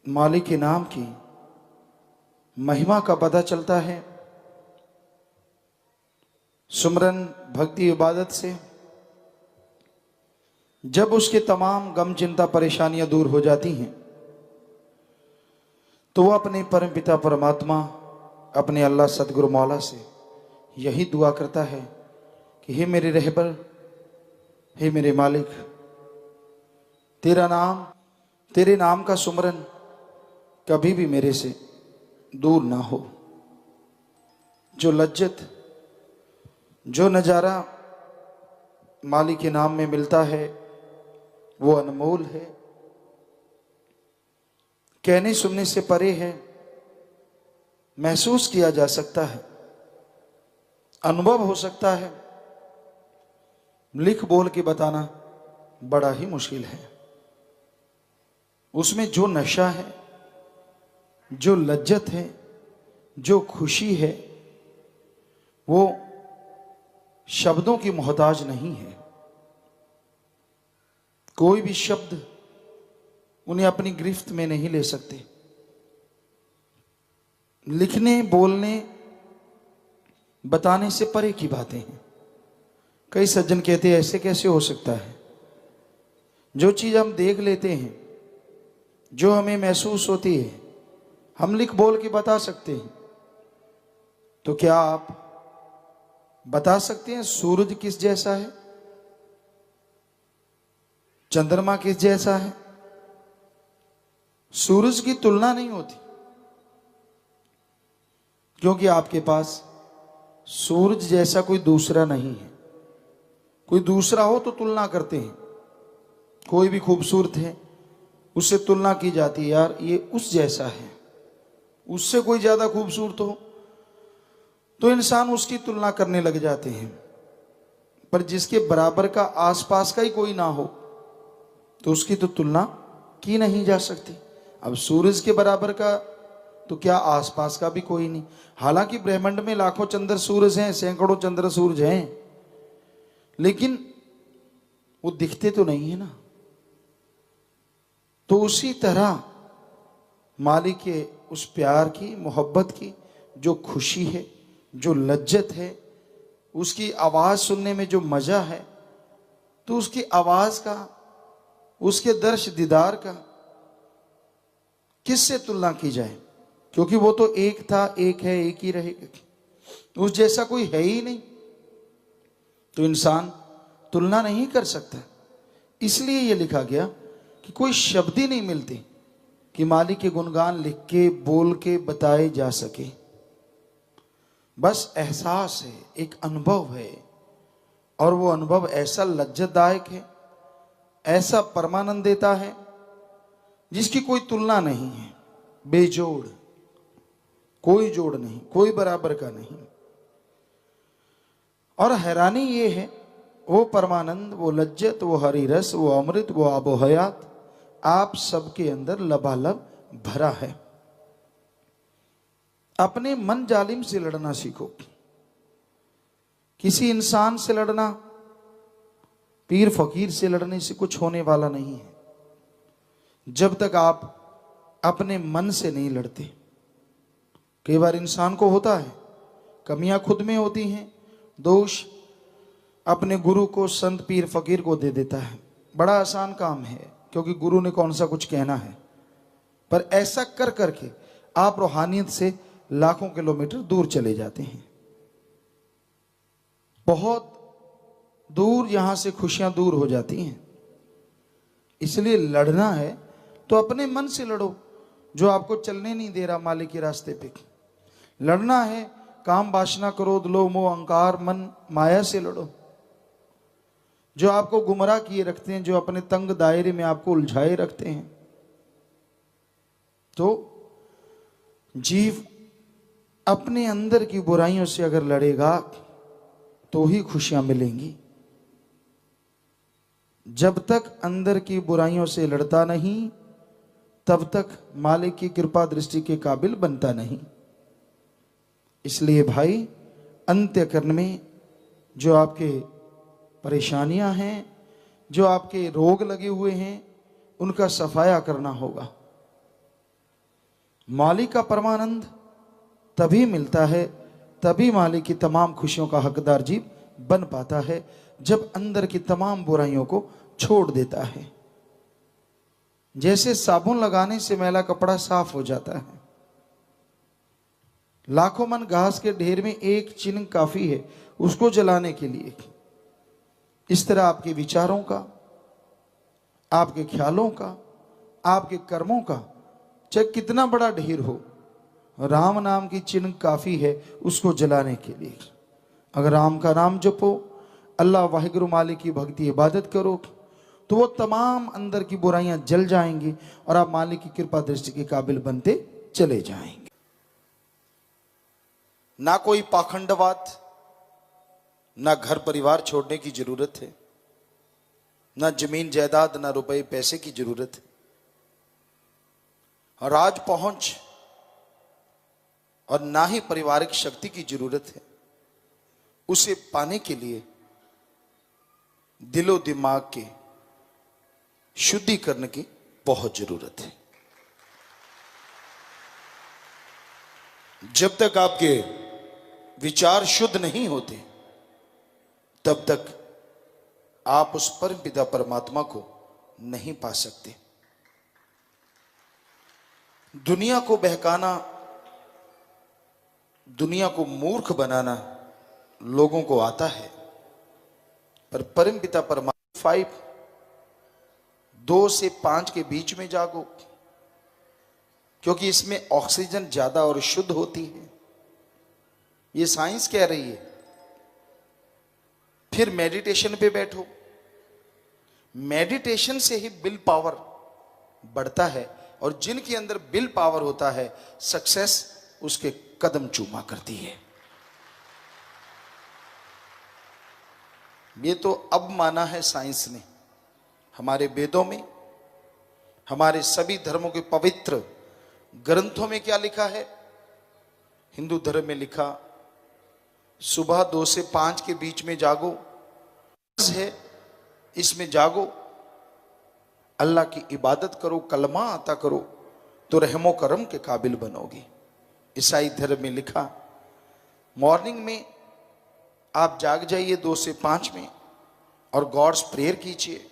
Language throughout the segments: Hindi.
मालिक के नाम की महिमा का पता चलता है सुमरन भक्ति इबादत से। जब उसके तमाम गम चिंता परेशानियां दूर हो जाती हैं तो वह अपने परम पिता परमात्मा अपने अल्लाह सदगुरु मौला से यही दुआ करता है कि हे मेरे रहबर, हे मेरे मालिक, तेरे नाम का सुमरन कभी भी मेरे से दूर ना हो। जो लज्जत, जो नज़ारा मालिक के नाम में मिलता है वो अनमोल है, कहने सुनने से परे है, महसूस किया जा सकता है, अनुभव हो सकता है, लिख बोल के बताना बड़ा ही मुश्किल है। उसमें जो नशा है, जो लज्जत है, जो खुशी है, वो शब्दों की मोहताज नहीं है। कोई भी शब्द उन्हें अपनी गिरफ्त में नहीं ले सकते। लिखने बोलने बताने से परे की बातें हैं। कई सज्जन कहते हैं ऐसे कैसे हो सकता है। जो चीज हम देख लेते हैं, जो हमें महसूस होती है, हम लिख बोल के बता सकते हैं। तो क्या आप बता सकते हैं सूरज किस जैसा है, चंद्रमा किस जैसा है? सूरज की तुलना नहीं होती, क्योंकि आपके पास सूरज जैसा कोई दूसरा नहीं है। कोई दूसरा हो तो तुलना करते हैं। कोई भी खूबसूरत है, उससे तुलना की जाती है, यार ये उस जैसा है। उससे कोई ज्यादा खूबसूरत हो तो इंसान उसकी तुलना करने लग जाते हैं। पर जिसके बराबर का आसपास का ही कोई ना हो तो उसकी तो तुलना की नहीं जा सकती। अब सूरज के बराबर का तो क्या आसपास का भी कोई नहीं। हालांकि ब्रह्मांड में लाखों चंद्र सूरज हैं, सैकड़ों चंद्र सूरज हैं, लेकिन वो दिखते तो नहीं है ना। तो उसी तरह मालिक के उस प्यार की, मोहब्बत की जो खुशी है, जो लज्जत है, उसकी आवाज सुनने में जो मजा है, तो उसकी आवाज का, उसके दर्श दीदार का किससे तुलना की जाए? क्योंकि वो तो एक था, एक है, एक ही रहेगा। उस जैसा कोई है ही नहीं, तो इंसान तुलना नहीं कर सकता। इसलिए ये लिखा गया कि कोई शब्द ही नहीं मिलते कि मालिक के गुणगान लिख के, बोल के बताए जा सके। बस एहसास है, एक अनुभव है, और वो अनुभव ऐसा लज्जतदायक है, ऐसा परमानंद देता है जिसकी कोई तुलना नहीं है, बेजोड़, कोई जोड़ नहीं, कोई बराबर का नहीं। और हैरानी ये है, वो परमानंद, वो लज्जत, वो हरी रस, वो अमृत, वो आबो हयात आप सबके अंदर लबालब भरा है। अपने मन जालिम से लड़ना सीखो। किसी इंसान से लड़ना, पीर फकीर से लड़ने से कुछ होने वाला नहीं है, जब तक आप अपने मन से नहीं लड़ते। कई बार इंसान को होता है, कमियां खुद में होती हैं, दोष अपने गुरु को, संत पीर फकीर को दे देता है। बड़ा आसान काम है, क्योंकि गुरु ने कौन सा कुछ कहना है। पर ऐसा कर करके आप रूहानियत से लाखों किलोमीटर दूर चले जाते हैं। बहुत दूर यहां से खुशियां दूर हो जाती हैं। इसलिए लड़ना है तो अपने मन से लड़ो, जो आपको चलने नहीं दे रहा मालिक के रास्ते पे। लड़ना है काम, वासना, क्रोध, लोभ, मोह, अहंकार, मन, माया से लड़ो, जो आपको गुमराह किए रखते हैं, जो अपने तंग दायरे में आपको उलझाए रखते हैं। तो जीव अपने अंदर की बुराइयों से अगर लड़ेगा तो ही खुशियां मिलेंगी। जब तक अंदर की बुराइयों से लड़ता नहीं, तब तक मालिक की कृपा दृष्टि के काबिल बनता नहीं। इसलिए भाई, अंत्यकरण में जो आपके परेशानियां हैं, जो आपके रोग लगे हुए हैं, उनका सफाया करना होगा। मालिक का परमानंद तभी मिलता है, तभी मालिक की तमाम खुशियों का हकदार जीव बन पाता है, जब अंदर की तमाम बुराइयों को छोड़ देता है। जैसे साबुन लगाने से मैला कपड़ा साफ हो जाता है, लाखों मन घास के ढेर में एक चिन्ह काफी है उसको जलाने के लिए। इस तरह आपके विचारों का, आपके ख्यालों का, आपके कर्मों का चाहे कितना बड़ा ढेर हो, राम नाम की चिन्ह काफी है उसको जलाने के लिए। अगर राम का नाम जपो, अल्लाह वाहिगुरु मालिक की भक्ति इबादत करो, तो वो तमाम अंदर की बुराइयां जल जाएंगी और आप मालिक की कृपा दृष्टि के काबिल बनते चले जाएंगे। ना कोई पाखंडवाद, ना घर परिवार छोड़ने की जरूरत है, ना जमीन जायदाद, ना रुपए पैसे की जरूरत है। राज पहुंच और ना ही पारिवारिक शक्ति की जरूरत है। उसे पाने के लिए दिलो दिमाग के शुद्धिकरण की बहुत जरूरत है। जब तक आपके विचार शुद्ध नहीं होते, तब तक आप उस परम पिता परमात्मा को नहीं पा सकते। दुनिया को बहकाना, दुनिया को मूर्ख बनाना लोगों को आता है, पर परम पिता परमात्मा 2 से 5 के बीच में जागो, क्योंकि इसमें ऑक्सीजन ज्यादा और शुद्ध होती है, ये साइंस कह रही है। फिर मेडिटेशन पे बैठो, मेडिटेशन से ही विल पावर बढ़ता है, और जिनके अंदर विल पावर होता है, सक्सेस उसके कदम चूमा करती है। ये तो अब माना है साइंस ने। हमारे वेदों में, हमारे सभी धर्मों के पवित्र ग्रंथों में क्या लिखा है? हिंदू धर्म में लिखा, सुबह 2 से 5 के बीच में जागो है, इसमें जागो, अल्लाह की इबादत करो, कलमा आता करो, तो रहमो करम के काबिल बनोगे। ईसाई धर्म में लिखा, मॉर्निंग में आप जाग जाइए 2 से 5 में और गॉड्स प्रेयर कीजिए,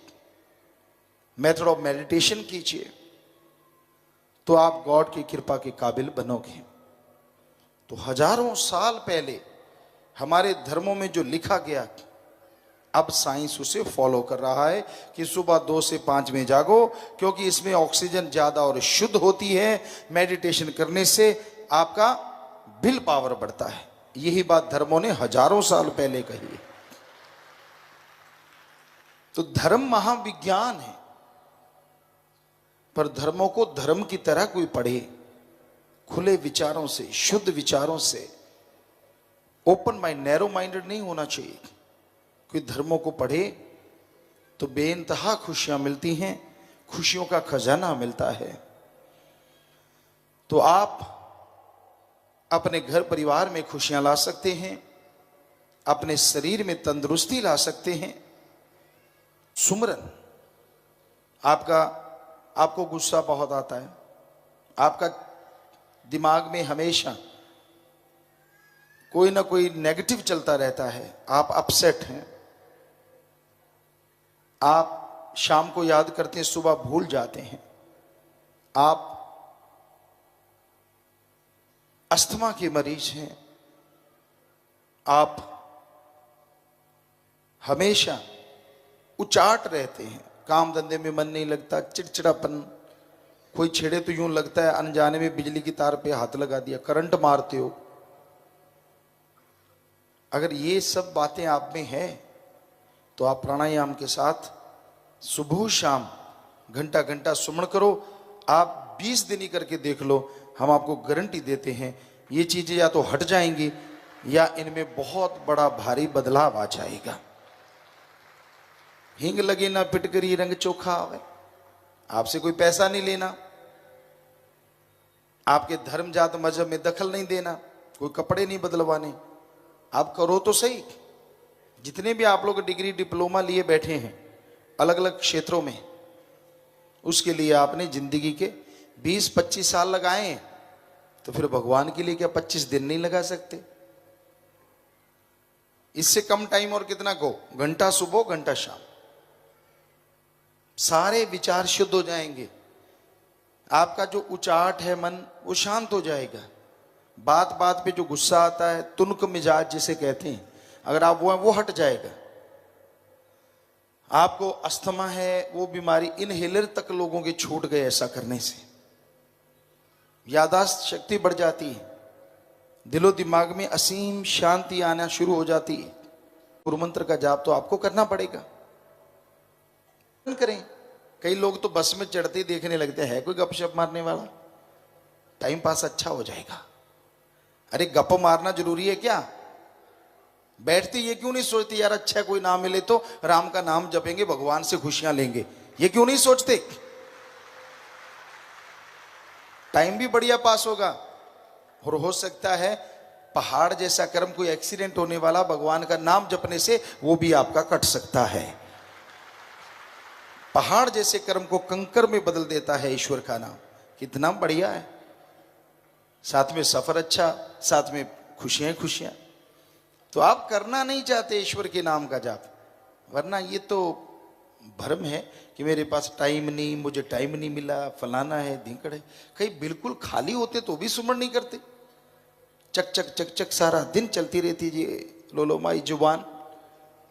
मेथड ऑफ मेडिटेशन कीजिए, तो आप गॉड की कृपा के काबिल बनोगे। तो हजारों साल पहले हमारे धर्मों में जो लिखा गया, अब साइंस उसे फॉलो कर रहा है कि सुबह 2 से 5 में जागो, क्योंकि इसमें ऑक्सीजन ज्यादा और शुद्ध होती है। मेडिटेशन करने से आपका विल पावर बढ़ता है। यही बात धर्मों ने हजारों साल पहले कही है। तो धर्म महाविज्ञान है, पर धर्मों को धर्म की तरह कोई पढ़े, खुले विचारों से, शुद्ध विचारों से, ओपन माइंड, नैरो माइंडेड नहीं होना चाहिए। कोई धर्मों को पढ़े तो बेइंतहा खुशियां मिलती हैं, खुशियों का खजाना मिलता है। तो आप अपने घर परिवार में खुशियां ला सकते हैं, अपने शरीर में तंदुरुस्ती ला सकते हैं। सुमरन, आपको गुस्सा बहुत आता है, आपका दिमाग में हमेशा कोई ना कोई नेगेटिव चलता रहता है, आप अपसेट हैं, आप शाम को याद करते हैं, सुबह भूल जाते हैं, आप अस्थमा के मरीज हैं, आप हमेशा उचाट रहते हैं, काम धंधे में मन नहीं लगता, चिड़चिड़ापन, कोई छेड़े तो यूं लगता है अनजाने में बिजली की तार पे हाथ लगा दिया, करंट मारते हो। अगर ये सब बातें आप में है तो आप प्राणायाम के साथ सुबह शाम घंटा घंटा सुमन करो। आप 20 दिन ही करके देख लो, हम आपको गारंटी देते हैं ये चीजें या तो हट जाएंगी या इनमें बहुत बड़ा भारी बदलाव आ जाएगा। हिंग लगे ना पिटकरी रंग चोखा आवे, आपसे कोई पैसा नहीं लेना, आपके धर्म जात मजहब में दखल नहीं देना, कोई कपड़े नहीं बदलवाने, आप करो तो सही। जितने भी आप लोग डिग्री डिप्लोमा लिए बैठे हैं अलग अलग क्षेत्रों में, उसके लिए आपने जिंदगी के 20-25 साल लगाए हैं। तो फिर भगवान के लिए क्या 25 दिन नहीं लगा सकते? इससे कम टाइम और कितना को, घंटा सुबह घंटा शाम, सारे विचार शुद्ध हो जाएंगे। आपका जो उचाट है मन वो शांत हो जाएगा। बात बात पे जो गुस्सा आता है, तुनक मिजाज जिसे कहते हैं, अगर आप वो हट जाएगा। आपको अस्थमा है, वो बीमारी इनहेलर तक लोगों के छूट गए ऐसा करने से। यादाश्त शक्ति बढ़ जाती है, दिलो दिमाग में असीम शांति आना शुरू हो जाती है। गुरु मंत्र का जाप तो आपको करना पड़ेगा। करें। कई लोग तो बस में चढ़ते ही देखने लगते हैं, कोई गपशप मारने वाला, टाइम पास अच्छा हो जाएगा। अरे गप मारना जरूरी है क्या? बैठते ये क्यों नहीं सोचते यार अच्छा कोई नाम मिले तो राम का नाम जपेंगे, भगवान से खुशियां लेंगे, ये क्यों नहीं सोचते? टाइम भी बढ़िया पास होगा और हो सकता है पहाड़ जैसा कर्म, कोई एक्सीडेंट होने वाला, भगवान का नाम जपने से वो भी आपका कट सकता है। पहाड़ जैसे कर्म को कंकर में बदल देता है ईश्वर का नाम। कितना बढ़िया है। साथ में सफर अच्छा, साथ में खुशियां खुशियां। तो आप करना नहीं चाहते ईश्वर के नाम का जाप, वरना ये तो भ्रम है कि मेरे पास टाइम नहीं, मुझे टाइम नहीं मिला, फलाना है ढिंकड़ है। कहीं बिल्कुल खाली होते तो भी सुमरण नहीं करते। चक चक चक चक सारा दिन चलती रहती जी लोलो माई जुबान,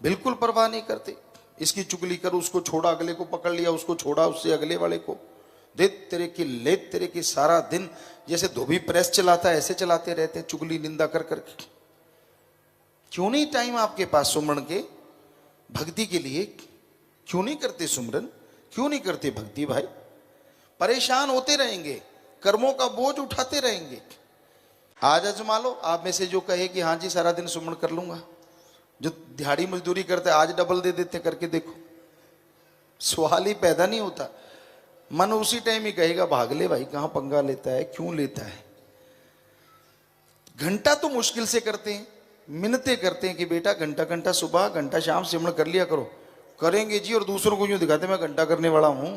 बिल्कुल परवाह नहीं करते। इसकी चुगली कर, उसको छोड़ा, अगले को पकड़ लिया, उसको छोड़ा, उससे अगले वाले को दे तेरे की ले तेरे की, सारा दिन जैसे धोबी प्रेस चलाता है ऐसे चलाते रहते हैं, चुगली निंदा कर कर। क्यों नहीं टाइम आपके पास सुमरण के, भक्ति के लिए? क्यों नहीं करते सुमरन, क्यों नहीं करते भक्ति? भाई परेशान होते रहेंगे, कर्मों का बोझ उठाते रहेंगे। आज आजमा लो। आप में से जो कहे कि हाँ जी सारा दिन सुमरण कर लूंगा, जो दिहाड़ी मजदूरी करते आज डबल दे देते, करके देखो, सवाल ही पैदा नहीं होता। मन उसी टाइम ही कहेगा भाग ले भाई, कहां पंगा लेता है, क्यों लेता है। घंटा तो मुश्किल से करते हैं, मिन्नतें करते हैं कि बेटा घंटा घंटा सुबह घंटा शाम सिमरण कर लिया करो। करेंगे जी और दूसरों को यूं दिखाते मैं घंटा करने वाला हूं।